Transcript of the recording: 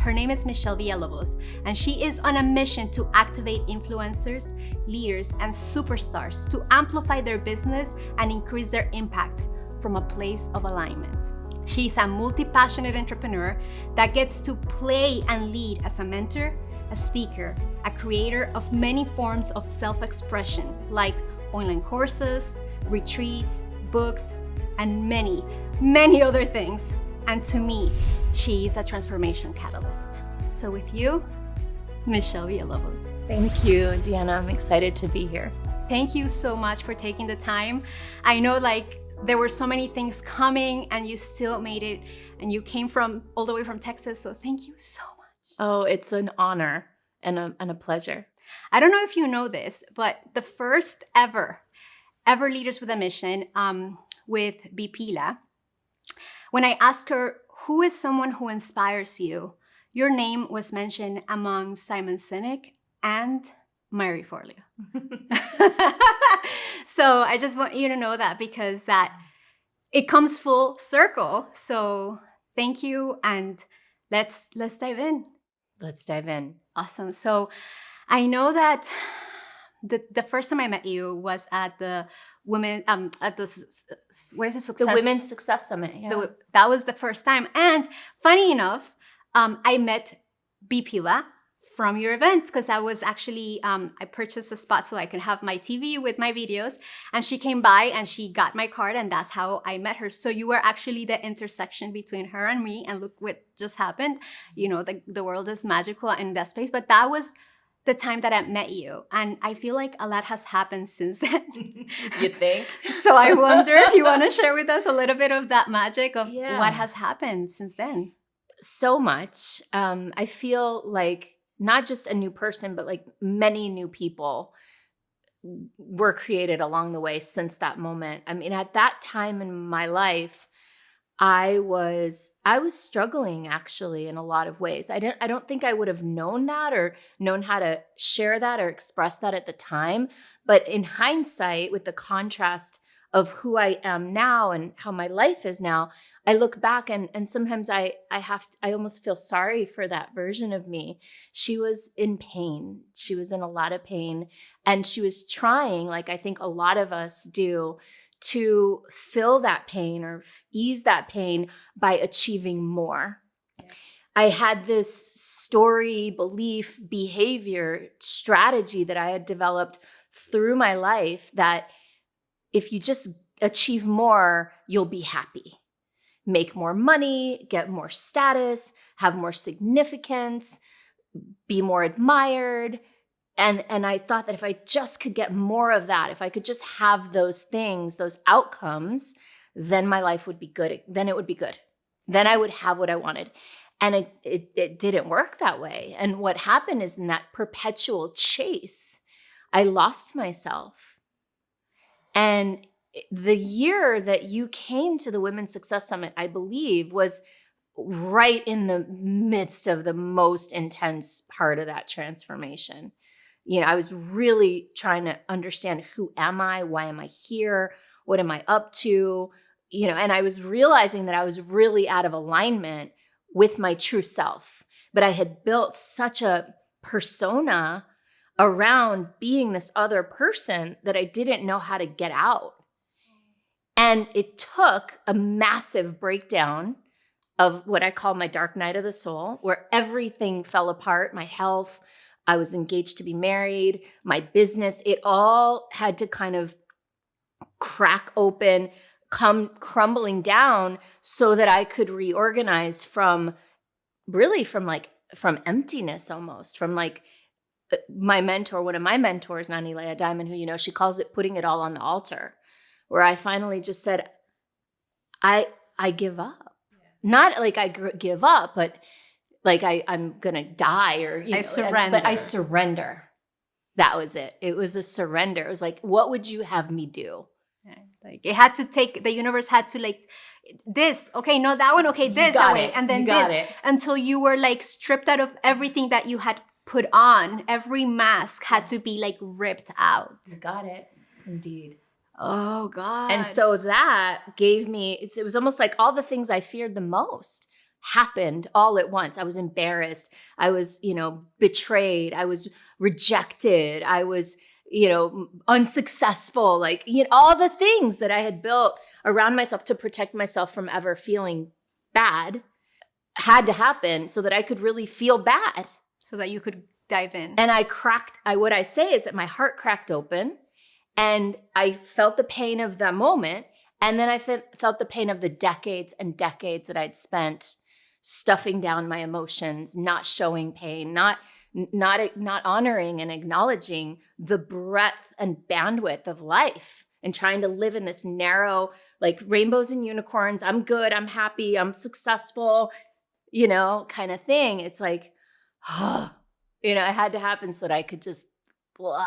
Her name is Michelle Viielvbos, and she is on a mission to activate influencers, leaders, and superstars to amplify their business and increase their impact from a place of alignment. She's a multi-passionate entrepreneur that gets to play and lead as a mentor, a speaker, a creator of many forms of self-expression like online courses, retreats, books, and many, many other things. And to me, she is a transformation catalyst. So with you, Michelle Viielvbos. Thank you, Deanna. I'm excited to be here. Thank you so much for taking the time. I know there were so many things coming and you still made it, and you came all the way from Texas. So thank you so much. Oh, it's an honor and a pleasure. I don't know if you know this, but the first ever Leaders with a Mission with B Pila, when I asked her, who is someone who inspires you? Your name was mentioned among Simon Sinek and Marie Forleo. So I just want you to know that, because it comes full circle. So thank you, and let's dive in. Let's dive in. Awesome. So I know that the first time I met you was at the women at the what is it? Success? The Women's Success Summit. Yeah. That was the first time. And funny enough, I met B Pila from your event, because I was actually, I purchased a spot so I could have my TV with my videos, and she came by and she got my card, and that's how I met her. So you were actually the intersection between her and me, and look what just happened. You know, the world is magical in that space, but that was the time that I met you. And I feel like a lot has happened since then. You think? So I wonder if you want to share with us a little bit of that magic of what has happened since then. So much. I feel like not just a new person, but like many new people were created along the way since that moment. I mean, at that time in my life, I was struggling actually in a lot of ways. I don't think I would have known that or known how to share that or express that at the time. But in hindsight, with the contrast of who I am now and how my life is now, I look back and sometimes I almost feel sorry for that version of me. She was in pain. She was in a lot of pain, and she was trying, like I think a lot of us do, to fill that pain or ease that pain by achieving more. Yeah. I had this story, belief, behavior, strategy that I had developed through my life that if you just achieve more, you'll be happy. Make more money, get more status, have more significance, be more admired. And I thought that if I just could get more of that, if I could just have those things, those outcomes, then my life would be good. Then it would be good. Then I would have what I wanted. And it didn't work that way. And what happened is, in that perpetual chase, I lost myself. And the year that you came to the Women's Success Summit, I believe, was right in the midst of the most intense part of that transformation. You know, I was really trying to understand, who am I? Why am I here? What am I up to? You know, and I was realizing that I was really out of alignment with my true self. But I had built such a persona around being this other person that I didn't know how to get out. And it took a massive breakdown of what I call my dark night of the soul, where everything fell apart. My health, I was engaged to be married, my business, it all had to kind of crack open, come crumbling down so that I could reorganize from emptiness almost, from like my mentor, one of my mentors, Nani Leah Diamond, who, you know, she calls it putting it all on the altar, where I finally just said, I give up. Yeah. Not like I give up, but like I'm going to die, or, I surrender. But I surrender. That was it. It was a surrender. It was like, what would you have me do? Yeah. Like it had to take, the universe had to like, this, okay, no, that one, okay, this, that way, and then this, until you were like stripped out of everything that you had put on. Every mask had to be like ripped out. You got it. Indeed. Oh God. And so that gave me, it was almost like all the things I feared the most happened all at once. I was embarrassed. I was, betrayed. I was rejected. I was, unsuccessful, like, all the things that I had built around myself to protect myself from ever feeling bad had to happen so that I could really feel bad. So that you could dive in. And what I say is that my heart cracked open and I felt the pain of the moment. And then I felt the pain of the decades and decades that I'd spent stuffing down my emotions, not showing pain, not honoring and acknowledging the breadth and bandwidth of life, and trying to live in this narrow, like rainbows and unicorns, I'm good, I'm happy, I'm successful, kind of thing. It's like, it had to happen so that I could just, blah,